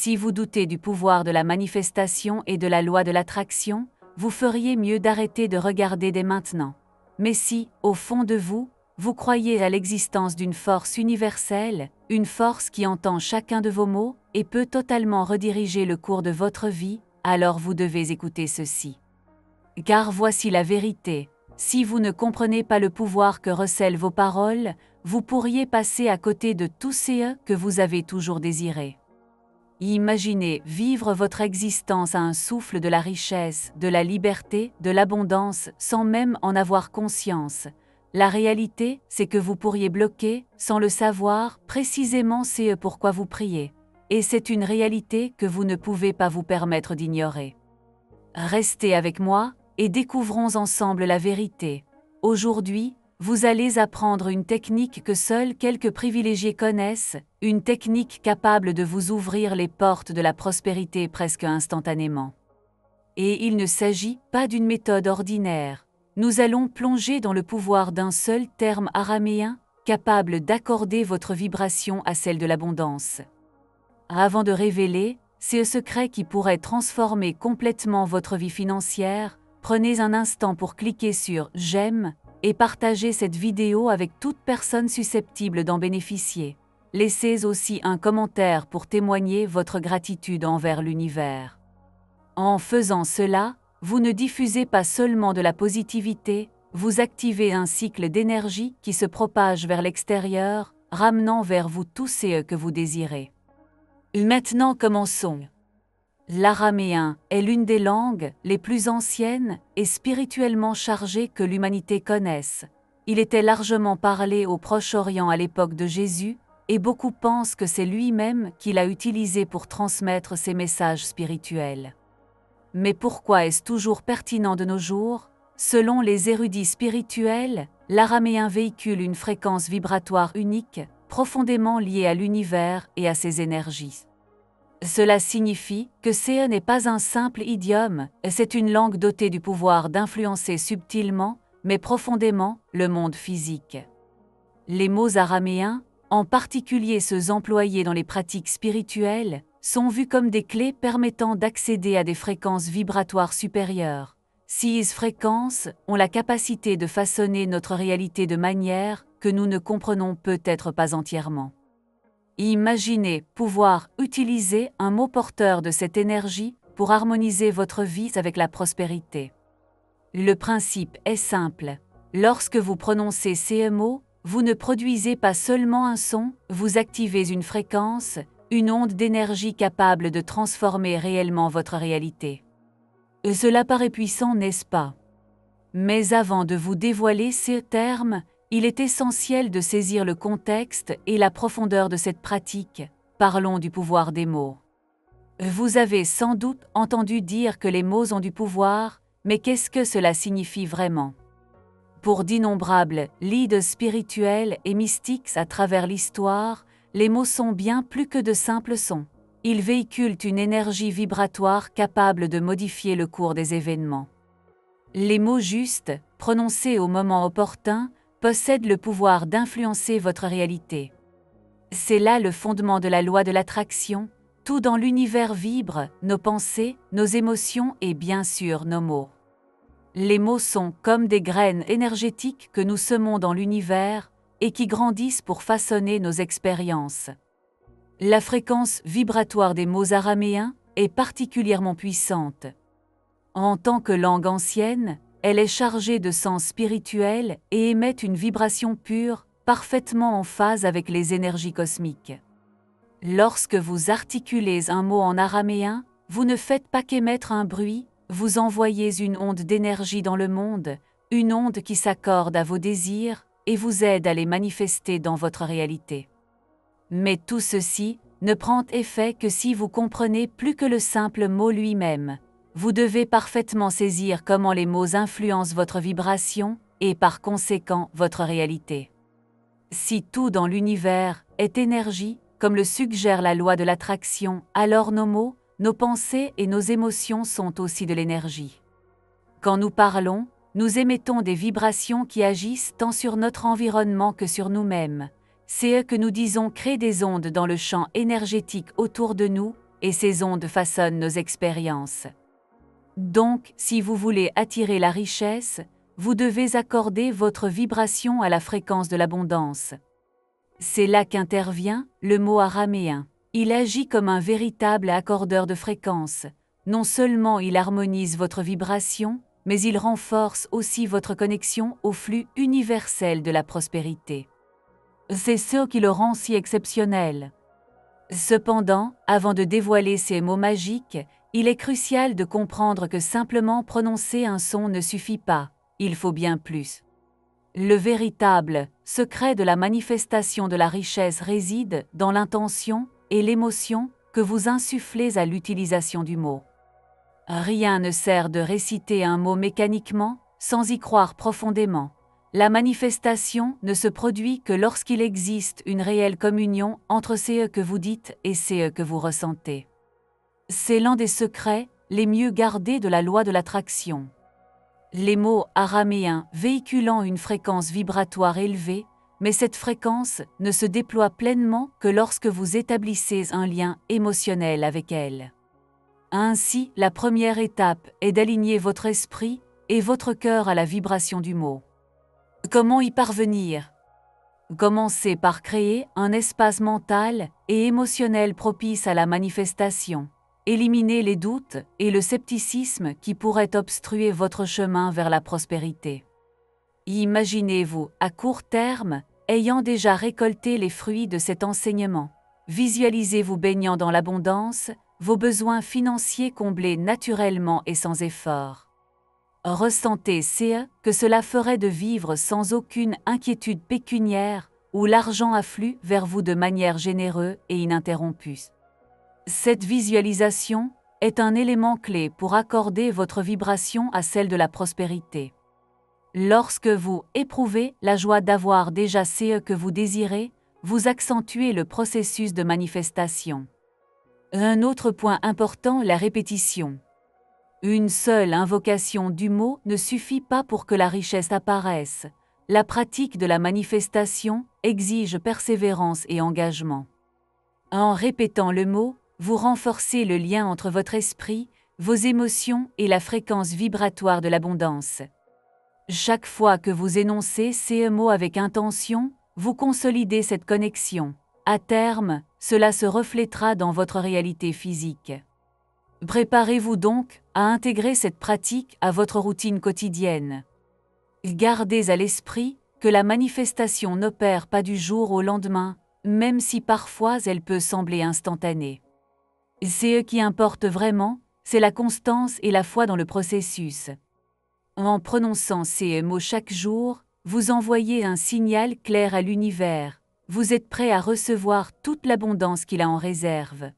Si vous doutez du pouvoir de la manifestation et de la loi de l'attraction, vous feriez mieux d'arrêter de regarder dès maintenant. Mais si, au fond de vous, vous croyez à l'existence d'une force universelle, une force qui entend chacun de vos mots et peut totalement rediriger le cours de votre vie, alors vous devez écouter ceci. Car voici la vérité, si vous ne comprenez pas le pouvoir que recèlent vos paroles, vous pourriez passer à côté de tous ceux que vous avez toujours désirés. Imaginez vivre votre existence à un souffle de la richesse, de la liberté, de l'abondance, sans même en avoir conscience. La réalité, c'est que vous pourriez bloquer, sans le savoir, précisément ce pourquoi vous priez. Et c'est une réalité que vous ne pouvez pas vous permettre d'ignorer. Restez avec moi, et découvrons ensemble la vérité. Aujourd'hui, vous allez apprendre une technique que seuls quelques privilégiés connaissent, une technique capable de vous ouvrir les portes de la prospérité presque instantanément. Et il ne s'agit pas d'une méthode ordinaire. Nous allons plonger dans le pouvoir d'un seul terme araméen, capable d'accorder votre vibration à celle de l'abondance. Avant de révéler ces secrets qui pourraient transformer complètement votre vie financière, prenez un instant pour cliquer sur « J'aime » et partagez cette vidéo avec toute personne susceptible d'en bénéficier. Laissez aussi un commentaire pour témoigner votre gratitude envers l'univers. En faisant cela, vous ne diffusez pas seulement de la positivité, vous activez un cycle d'énergie qui se propage vers l'extérieur, ramenant vers vous tous ceux que vous désirez. Maintenant commençons. L'araméen est l'une des langues les plus anciennes et spirituellement chargées que l'humanité connaisse. Il était largement parlé au Proche-Orient à l'époque de Jésus, et beaucoup pensent que c'est lui-même qui l'a utilisé pour transmettre ses messages spirituels. Mais pourquoi est-ce toujours pertinent de nos jours? Selon les érudits spirituels, l'araméen véhicule une fréquence vibratoire unique, profondément liée à l'univers et à ses énergies. Cela signifie que ce n'est pas un simple idiome, c'est une langue dotée du pouvoir d'influencer subtilement, mais profondément, le monde physique. Les mots araméens, en particulier ceux employés dans les pratiques spirituelles, sont vus comme des clés permettant d'accéder à des fréquences vibratoires supérieures. Ces fréquences ont la capacité de façonner notre réalité de manière que nous ne comprenons peut-être pas entièrement. Imaginez pouvoir utiliser un mot porteur de cette énergie pour harmoniser votre vie avec la prospérité. Le principe est simple. Lorsque vous prononcez ces mots, vous ne produisez pas seulement un son, vous activez une fréquence, une onde d'énergie capable de transformer réellement votre réalité. Cela paraît puissant, n'est-ce pas? Mais avant de vous dévoiler ces termes, il est essentiel de saisir le contexte et la profondeur de cette pratique. Parlons du pouvoir des mots. Vous avez sans doute entendu dire que les mots ont du pouvoir, mais qu'est-ce que cela signifie vraiment? Pour d'innombrables leaders spirituels et mystiques à travers l'histoire, les mots sont bien plus que de simples sons. Ils véhiculent une énergie vibratoire capable de modifier le cours des événements. Les mots justes, prononcés au moment opportun, possèdent le pouvoir d'influencer votre réalité. C'est là le fondement de la loi de l'attraction. Tout dans l'univers vibre, nos pensées, nos émotions et bien sûr nos mots. Les mots sont comme des graines énergétiques que nous semons dans l'univers et qui grandissent pour façonner nos expériences. La fréquence vibratoire des mots araméens est particulièrement puissante. En tant que langue ancienne, elle est chargée de sens spirituel et émet une vibration pure, parfaitement en phase avec les énergies cosmiques. Lorsque vous articulez un mot en araméen, vous ne faites pas qu'émettre un bruit, vous envoyez une onde d'énergie dans le monde, une onde qui s'accorde à vos désirs et vous aide à les manifester dans votre réalité. Mais tout ceci ne prend effet que si vous comprenez plus que le simple mot lui-même. Vous devez parfaitement saisir comment les mots influencent votre vibration et par conséquent votre réalité. Si tout dans l'univers est énergie, comme le suggère la loi de l'attraction, alors nos mots, nos pensées et nos émotions sont aussi de l'énergie. Quand nous parlons, nous émettons des vibrations qui agissent tant sur notre environnement que sur nous-mêmes. Ce que nous disons crée des ondes dans le champ énergétique autour de nous, et ces ondes façonnent nos expériences. Donc, si vous voulez attirer la richesse, vous devez accorder votre vibration à la fréquence de l'abondance. C'est là qu'intervient le mot araméen. Il agit comme un véritable accordeur de fréquences. Non seulement il harmonise votre vibration, mais il renforce aussi votre connexion au flux universel de la prospérité. C'est ce qui le rend si exceptionnel. Cependant, avant de dévoiler ces mots magiques, il est crucial de comprendre que simplement prononcer un son ne suffit pas, il faut bien plus. Le véritable secret de la manifestation de la richesse réside dans l'intention et l'émotion que vous insufflez à l'utilisation du mot. Rien ne sert de réciter un mot mécaniquement sans y croire profondément. La manifestation ne se produit que lorsqu'il existe une réelle communion entre ce que vous dites et ce que vous ressentez. C'est l'un des secrets les mieux gardés de la loi de l'attraction. Les mots araméens véhiculant une fréquence vibratoire élevée, mais cette fréquence ne se déploie pleinement que lorsque vous établissez un lien émotionnel avec elle. Ainsi, la première étape est d'aligner votre esprit et votre cœur à la vibration du mot. Comment y parvenir? Commencez par créer un espace mental et émotionnel propice à la manifestation. Éliminez les doutes et le scepticisme qui pourraient obstruer votre chemin vers la prospérité. Imaginez-vous, à court terme, ayant déjà récolté les fruits de cet enseignement. Visualisez-vous baignant dans l'abondance, vos besoins financiers comblés naturellement et sans effort. Ressentez que cela ferait de vivre sans aucune inquiétude pécuniaire, où l'argent afflue vers vous de manière généreuse et ininterrompue. Cette visualisation est un élément clé pour accorder votre vibration à celle de la prospérité. Lorsque vous éprouvez la joie d'avoir déjà ce que vous désirez, vous accentuez le processus de manifestation. Un autre point important, la répétition. Une seule invocation du mot ne suffit pas pour que la richesse apparaisse. La pratique de la manifestation exige persévérance et engagement. En répétant le mot, vous renforcez le lien entre votre esprit, vos émotions et la fréquence vibratoire de l'abondance. Chaque fois que vous énoncez ces mots avec intention, vous consolidez cette connexion. À terme, cela se reflétera dans votre réalité physique. Préparez-vous donc à intégrer cette pratique à votre routine quotidienne. Gardez à l'esprit que la manifestation n'opère pas du jour au lendemain, même si parfois elle peut sembler instantanée. Ce qui importe vraiment, c'est la constance et la foi dans le processus. En prononçant ces mots chaque jour, vous envoyez un signal clair à l'univers. Vous êtes prêt à recevoir toute l'abondance qu'il a en réserve.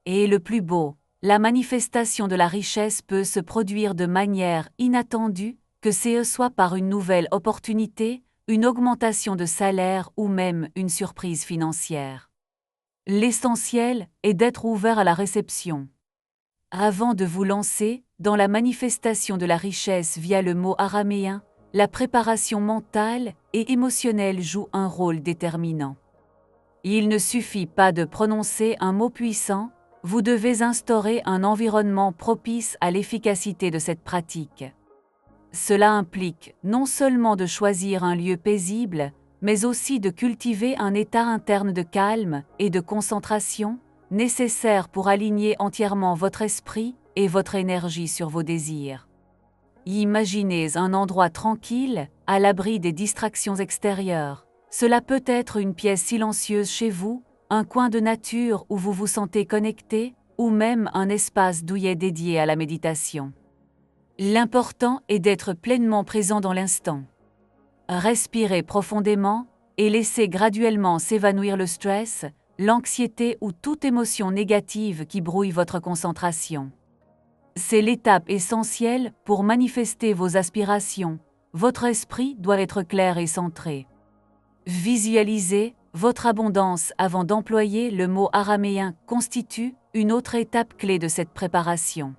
Et le plus beau, la manifestation de la richesse peut se produire de manière inattendue, que ce soit par une nouvelle opportunité, une augmentation de salaire ou même une surprise financière. L'essentiel est d'être ouvert à la réception. Avant de vous lancer dans la manifestation de la richesse via le mot araméen, la préparation mentale et émotionnelle joue un rôle déterminant. Il ne suffit pas de prononcer un mot puissant, vous devez instaurer un environnement propice à l'efficacité de cette pratique. Cela implique non seulement de choisir un lieu paisible, mais aussi de cultiver un état interne de calme et de concentration nécessaire pour aligner entièrement votre esprit et votre énergie sur vos désirs. Imaginez un endroit tranquille, à l'abri des distractions extérieures. Cela peut être une pièce silencieuse chez vous, un coin de nature où vous vous sentez connecté, ou même un espace douillet dédié à la méditation. L'important est d'être pleinement présent dans l'instant. Respirez profondément et laissez graduellement s'évanouir le stress, l'anxiété ou toute émotion négative qui brouille votre concentration. C'est l'étape essentielle pour manifester vos aspirations. Votre esprit doit être clair et centré. Visualisez votre abondance avant d'employer le mot araméen constitue une autre étape clé de cette préparation.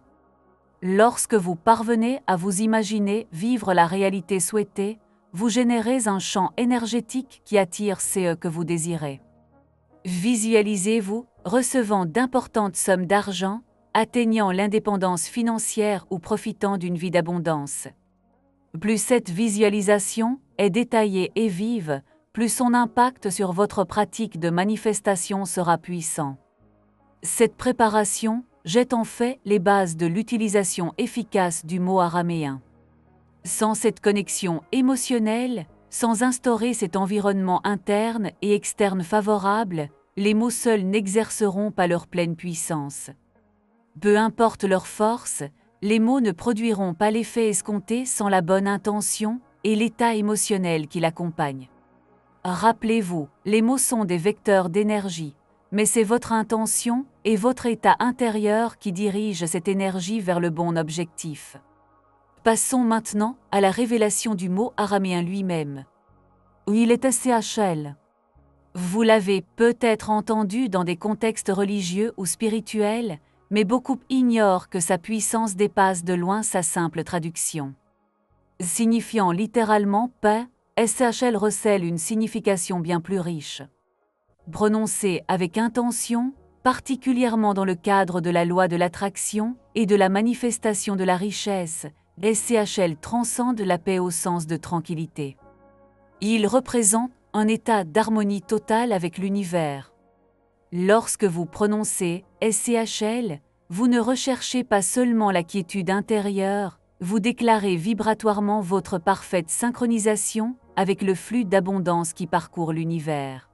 Lorsque vous parvenez à vous imaginer vivre la réalité souhaitée, vous générez un champ énergétique qui attire ce que vous désirez. Visualisez-vous recevant d'importantes sommes d'argent, atteignant l'indépendance financière ou profitant d'une vie d'abondance. Plus cette visualisation est détaillée et vive, plus son impact sur votre pratique de manifestation sera puissant. Cette préparation jette en fait les bases de l'utilisation efficace du mot araméen. Sans cette connexion émotionnelle, sans instaurer cet environnement interne et externe favorable, les mots seuls n'exerceront pas leur pleine puissance. Peu importe leur force, les mots ne produiront pas l'effet escompté sans la bonne intention et l'état émotionnel qui l'accompagne. Rappelez-vous, les mots sont des vecteurs d'énergie, mais c'est votre intention et votre état intérieur qui dirigent cette énergie vers le bon objectif. Passons maintenant à la révélation du mot araméen lui-même. Il est SCHL. Vous l'avez peut-être entendu dans des contextes religieux ou spirituels, mais beaucoup ignorent que sa puissance dépasse de loin sa simple traduction. Signifiant littéralement « paix », SCHL recèle une signification bien plus riche. Prononcé avec intention, particulièrement dans le cadre de la loi de l'attraction et de la manifestation de la richesse, SCHL transcende la paix au sens de tranquillité. Il représente un état d'harmonie totale avec l'univers. Lorsque vous prononcez SCHL, vous ne recherchez pas seulement la quiétude intérieure, vous déclarez vibratoirement votre parfaite synchronisation avec le flux d'abondance qui parcourt l'univers.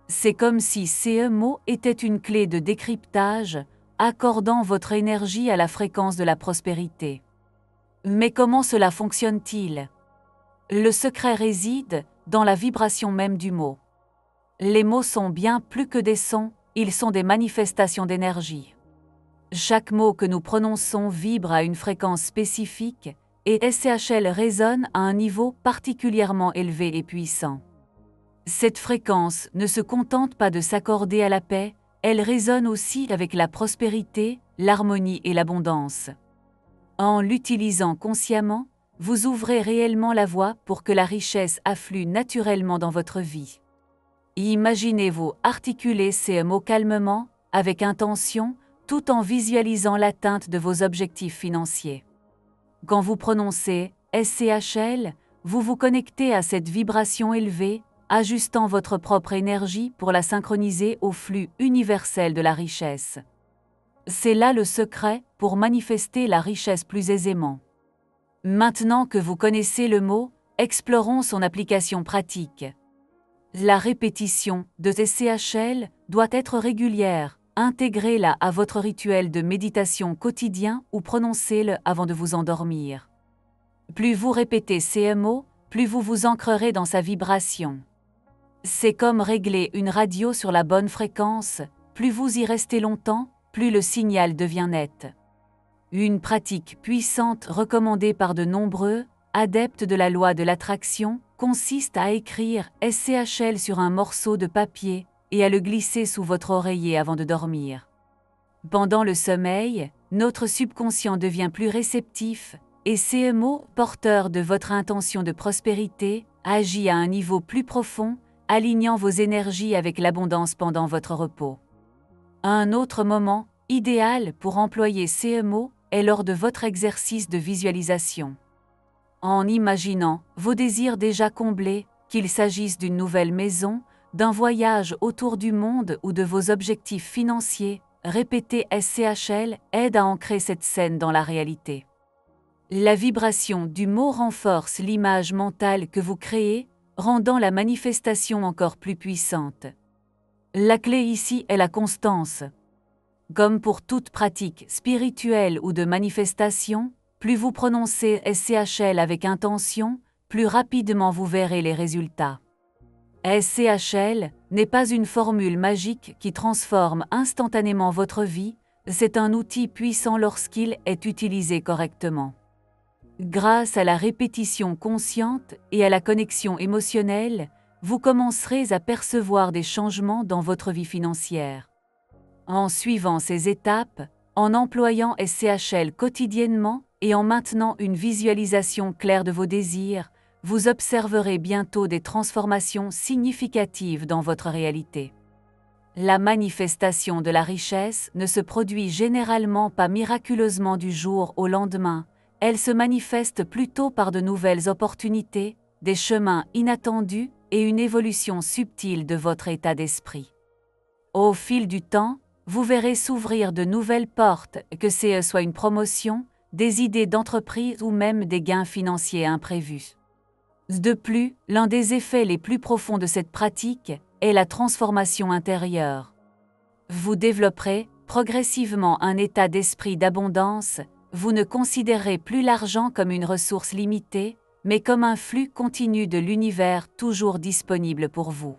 C'est comme si ce mot était une clé de décryptage, accordant votre énergie à la fréquence de la prospérité. Mais comment cela fonctionne-t-il? Le secret réside dans la vibration même du mot. Les mots sont bien plus que des sons, ils sont des manifestations d'énergie. Chaque mot que nous prononçons vibre à une fréquence spécifique et SCHL résonne à un niveau particulièrement élevé et puissant. Cette fréquence ne se contente pas de s'accorder à la paix, elle résonne aussi avec la prospérité, l'harmonie et l'abondance. En l'utilisant consciemment, vous ouvrez réellement la voie pour que la richesse afflue naturellement dans votre vie. Imaginez-vous articuler ces mots calmement, avec intention, tout en visualisant l'atteinte de vos objectifs financiers. Quand vous prononcez SCHL, vous vous connectez à cette vibration élevée, ajustant votre propre énergie pour la synchroniser au flux universel de la richesse. C'est là le secret pour manifester la richesse plus aisément. Maintenant que vous connaissez le mot, explorons son application pratique. La répétition de SCHL doit être régulière. Intégrez-la à votre rituel de méditation quotidien ou prononcez-le avant de vous endormir. Plus vous répétez ces mots, plus vous vous ancrerez dans sa vibration. C'est comme régler une radio sur la bonne fréquence, plus vous y restez longtemps, plus le signal devient net. Une pratique puissante recommandée par de nombreux adeptes de la loi de l'attraction consiste à écrire SCHL sur un morceau de papier et à le glisser sous votre oreiller avant de dormir. Pendant le sommeil, notre subconscient devient plus réceptif et ces mots, porteurs de votre intention de prospérité, agit à un niveau plus profond, alignant vos énergies avec l'abondance pendant votre repos. Un autre moment idéal pour employer ces mots est lors de votre exercice de visualisation. En imaginant vos désirs déjà comblés, qu'il s'agisse d'une nouvelle maison, d'un voyage autour du monde ou de vos objectifs financiers, répéter SCHL aide à ancrer cette scène dans la réalité. La vibration du mot renforce l'image mentale que vous créez, rendant la manifestation encore plus puissante. La clé ici est la constance. Comme pour toute pratique spirituelle ou de manifestation, plus vous prononcez SCHL avec intention, plus rapidement vous verrez les résultats. SCHL n'est pas une formule magique qui transforme instantanément votre vie, c'est un outil puissant lorsqu'il est utilisé correctement. Grâce à la répétition consciente et à la connexion émotionnelle, vous commencerez à percevoir des changements dans votre vie financière. En suivant ces étapes, en employant SCHL quotidiennement et en maintenant une visualisation claire de vos désirs, vous observerez bientôt des transformations significatives dans votre réalité. La manifestation de la richesse ne se produit généralement pas miraculeusement du jour au lendemain, elle se manifeste plutôt par de nouvelles opportunités, des chemins inattendus et une évolution subtile de votre état d'esprit. Au fil du temps, vous verrez s'ouvrir de nouvelles portes, que ce soit une promotion, des idées d'entreprise ou même des gains financiers imprévus. De plus, l'un des effets les plus profonds de cette pratique est la transformation intérieure. Vous développerez progressivement un état d'esprit d'abondance, vous ne considérez plus l'argent comme une ressource limitée, mais comme un flux continu de l'univers toujours disponible pour vous.